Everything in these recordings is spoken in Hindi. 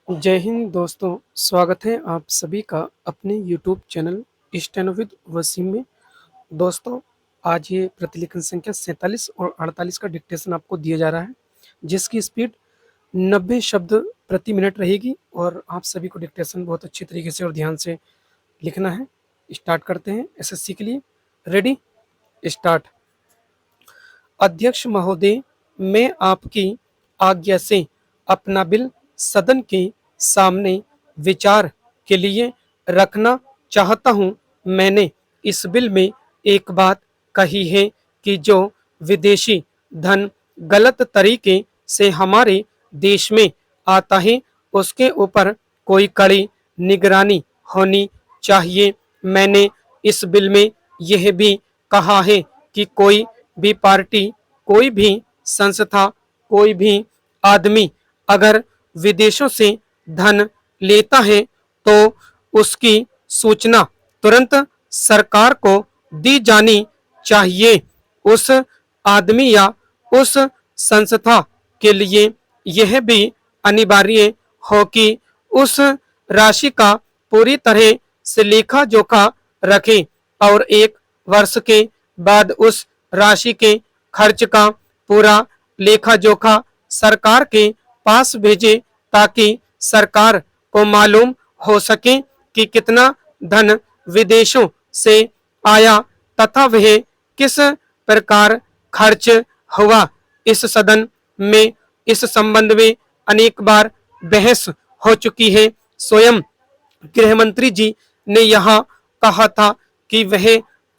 जय हिंद दोस्तों, स्वागत है आप सभी का अपने YouTube channel steno with Wasim में। दोस्तों, आज ये प्रतिलेखन संख्या 47 और 48 का डिक्टेशन आपको दिया जा रहा है, जिसकी स्पीड 90 शब्द प्रति मिनट रहेगी और आप सभी को डिक्टेशन बहुत अच्छी तरीके से और ध्यान से लिखना है। स्टार्ट करते हैं एसएससी के लिए। Ready, start. अध्यक्ष महोदय, मैं आपकी आज्ञा से अपना बिल सदन के सामने विचार के लिए रखना चाहता हूं। मैंने इस बिल में एक बात कही है कि जो विदेशी धन गलत तरीके से हमारे देश में आता है, उसके ऊपर कोई कड़ी निगरानी होनी चाहिए। मैंने इस बिल में यह भी कहा है कि कोई भी पार्टी, कोई भी संस्था, कोई भी आदमी अगर विदेशों से धन लेता है तो उसकी सूचना तुरंत सरकार को दी जानी चाहिए। उस आदमी या उस संस्था के लिए यह भी अनिवार्य हो कि उस राशि का पूरी तरह से लेखा जोखा रखें और 1 वर्ष के बाद उस राशि के खर्च का पूरा लेखा जोखा सरकार के पास भेजे, ताकि सरकार को मालूम हो सके कि कितना धन विदेशों से आया तथा वह किस प्रकार खर्च हुआ। इस सदन में इस संबंध में अनेक बार बहस हो चुकी है। स्वयं गृह मंत्री जी ने यहाँ कहा था कि वह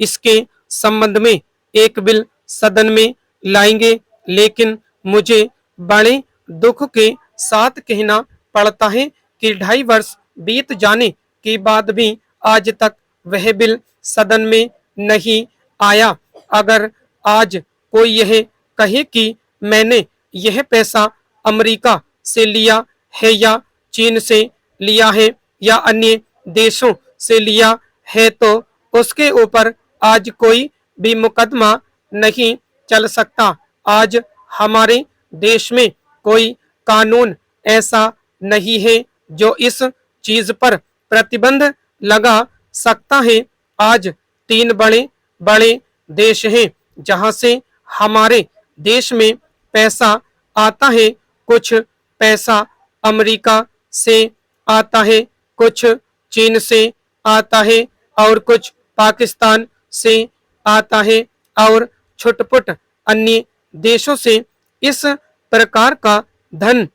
इसके संबंध में एक बिल सदन में लाएंगे, लेकिन मुझे बड़े दुख के साथ कहना पड़ता है कि 2.5 वर्ष बीत जाने के बाद भी आज तक वह बिल सदन में नहीं आया। अगर आज कोई यह कहे कि मैंने यह पैसा अमेरिका से लिया है या चीन से लिया है या अन्य देशों से लिया है, तो उसके ऊपर आज कोई भी मुकदमा नहीं चल सकता। आज हमारे देश में कोई कानून ऐसा नहीं है जो इस चीज पर प्रतिबंध लगा सकता है। आज 3 बड़े बड़े देश हैं जहां से हमारे देश में पैसा आता है। कुछ पैसा अमेरिका से आता है, कुछ चीन से आता है और कुछ पाकिस्तान से आता है और छुटपुट अन्य देशों से। इस प्रकार का धन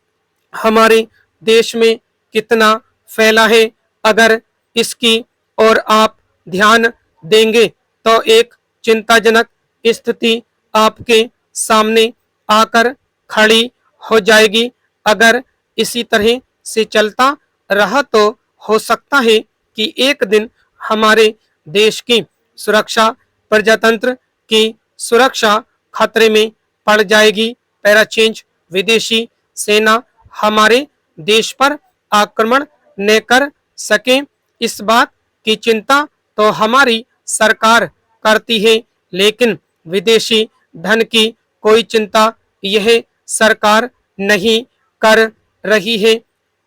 हमारे देश में कितना फैला है, अगर इसकी ओर आप ध्यान देंगे तो एक चिंताजनक स्थिति आपके सामने आकर खड़ी हो जाएगी। अगर इसी तरह से चलता रहा तो हो सकता है कि एक दिन हमारे देश की सुरक्षा, प्रजातंत्र की सुरक्षा खतरे में पड़ जाएगी। पैराचेंज विदेशी सेना हमारे देश पर आक्रमण न कर सके, इस बात की चिंता तो हमारी सरकार करती है, लेकिन विदेशी धन की कोई चिंता यह सरकार नहीं कर रही है।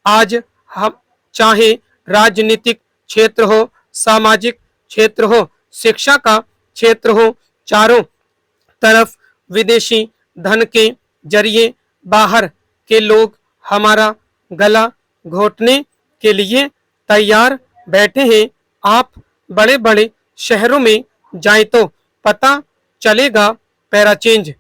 आज हम चाहे राजनीतिक क्षेत्र हो, सामाजिक क्षेत्र हो, शिक्षा का क्षेत्र हो, चारों तरफ विदेशी धन के जरिए बाहर के लोग हमारा गला घोटने के लिए तैयार बैठे हैं। आप बड़े बड़े शहरों में जाएं तो पता चलेगा। पैराचेंज।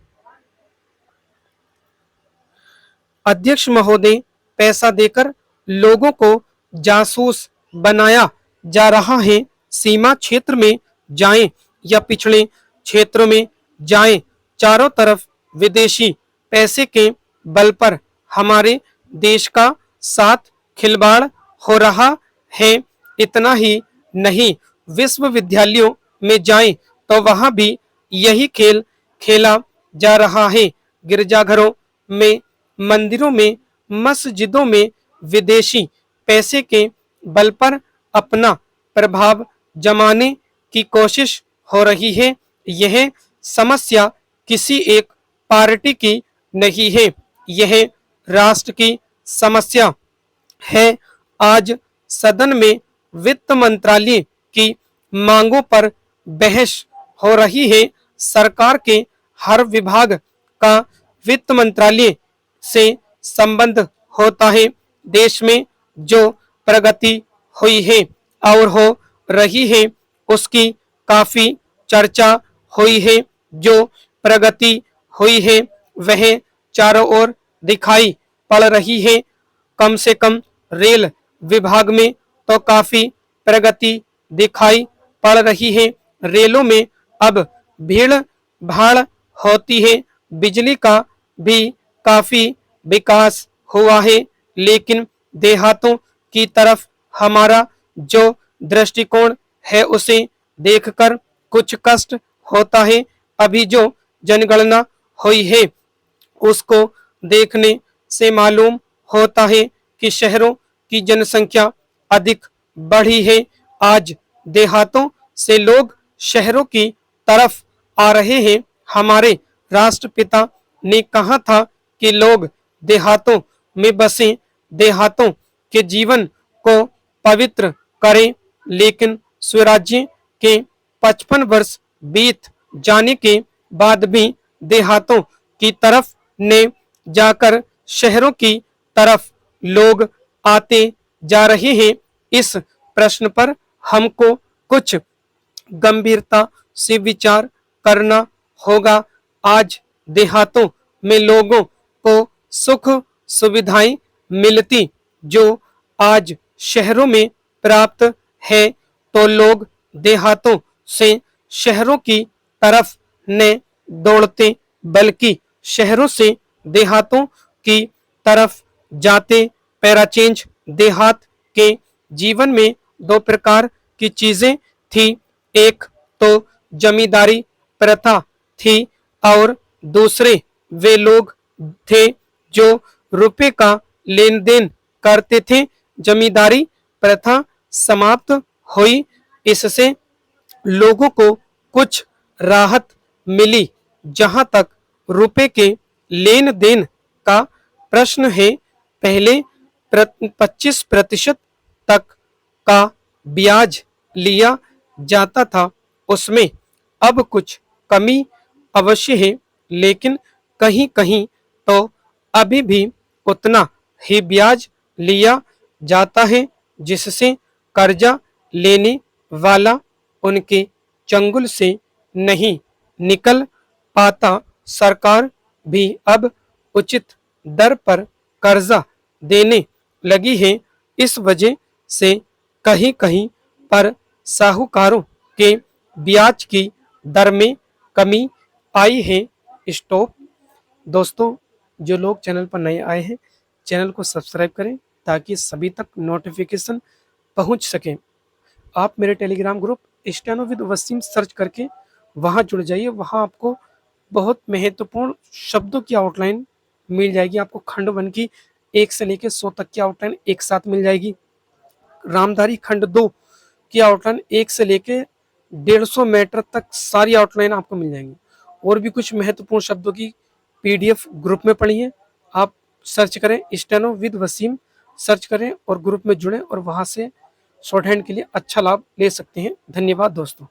अध्यक्ष महोदय, पैसा देकर लोगों को जासूस बनाया जा रहा है। सीमा क्षेत्र में जाएं या पिछड़े क्षेत्रों में जाएं, चारों तरफ विदेशी पैसे के बल पर हमारे देश का साथ खिलवाड़ हो रहा है। इतना ही नहीं, विश्वविद्यालयों में जाएं तो वहां भी यही खेल खेला जा रहा है। गिरजाघरों में, मंदिरों में, मस्जिदों में विदेशी पैसे के बल पर अपना प्रभाव जमाने की कोशिश हो रही है। यह समस्या किसी एक पार्टी की नहीं है, यह राष्ट्र की समस्या है। आज सदन में वित्त मंत्रालय की मांगों पर बहस हो रही है। सरकार के हर विभाग का वित्त मंत्रालय से संबंध होता है। देश में जो प्रगति हुई है और हो रही है उसकी काफी चर्चा हुई है। जो प्रगति हुई है वह चारों ओर दिखाई पड़ रही है। कम से कम रेल विभाग में तो काफी प्रगति दिखाई पड़ रही है। रेलों में अब भीड़ भाड़ होती है। बिजली का भी काफी विकास हुआ है। लेकिन देहातों की तरफ हमारा जो दृष्टिकोण है उसे देखकर कुछ कष्ट होता है। अभी जो जनगणना हुई है उसको देखने से मालूम होता है कि शहरों की जनसंख्या अधिक बढ़ी है। आज देहातों से लोग शहरों की तरफ आ रहे हैं। हमारे राष्ट्रपिता ने कहा था कि लोग देहातों में बसें, देहातों के जीवन को पवित्र करें। लेकिन स्वराज्य के 55 वर्ष बीत जाने के बाद भी देहातों की तरफ ने जाकर शहरों की तरफ लोग आते जा रहे हैं। इस प्रश्न पर हमको कुछ गंभीरता से विचार करना होगा। आज देहातों में लोगों को सुख सुविधाएं मिलती जो आज शहरों में प्राप्त है तो लोग देहातों से शहरों की तरफ न दौड़ते बल्कि शहरों से देहातों की तरफ जाते। पैराचेंज देहात के जीवन में दो प्रकार की चीजें थी। एक तो जमींदारी प्रथा थी और दूसरे वे लोग थे जो रुपए का लेन देन करते थे। जमींदारी प्रथा समाप्त हुई। इससे लोगों को कुछ राहत मिली। जहां तक रुपए के लेन देन का प्रश्न है, पहले 25% तक का ब्याज लिया जाता था। उसमें अब कुछ कमी अवश्य है, लेकिन कहीं कहीं तो अभी भी उतना ही ब्याज लिया जाता है जिससे कर्जा लेने वाला उनके चंगुल से नहीं निकल पाता। सरकार भी अब उचित दर पर कर्जा देने लगी है। इस वजह से कहीं कहीं पर साहूकारों के ब्याज की दर में कमी आई है। स्टॉप। दोस्तों, जो लोग चैनल पर नए आए हैं चैनल को सब्सक्राइब करें ताकि सभी तक नोटिफिकेशन पहुंच सके। आप मेरे Telegram group steno with Wasim search करके वहां जुड़ जाइए। वहां आपको बहुत महत्वपूर्ण शब्दों की आउटलाइन मिल जाएगी। आपको खंड 1 की 1 से लेकर 100 तक की आउटलाइन एक साथ मिल जाएगी। रामधारी खंड 2 की आउटलाइन 1 से लेकर 150 मीटर तक सारी आउटलाइन आपको मिल जाएंगी। और भी कुछ महत्वपूर्ण शब्दों की पीडीएफ ग्रुप में पढ़ी है। आप सर्च करें स्टेनो विद वसीम सर्च करें और ग्रुप में जुड़ें और वहां से शॉर्ट हैंड के लिए अच्छा लाभ ले सकते हैं। धन्यवाद दोस्तों।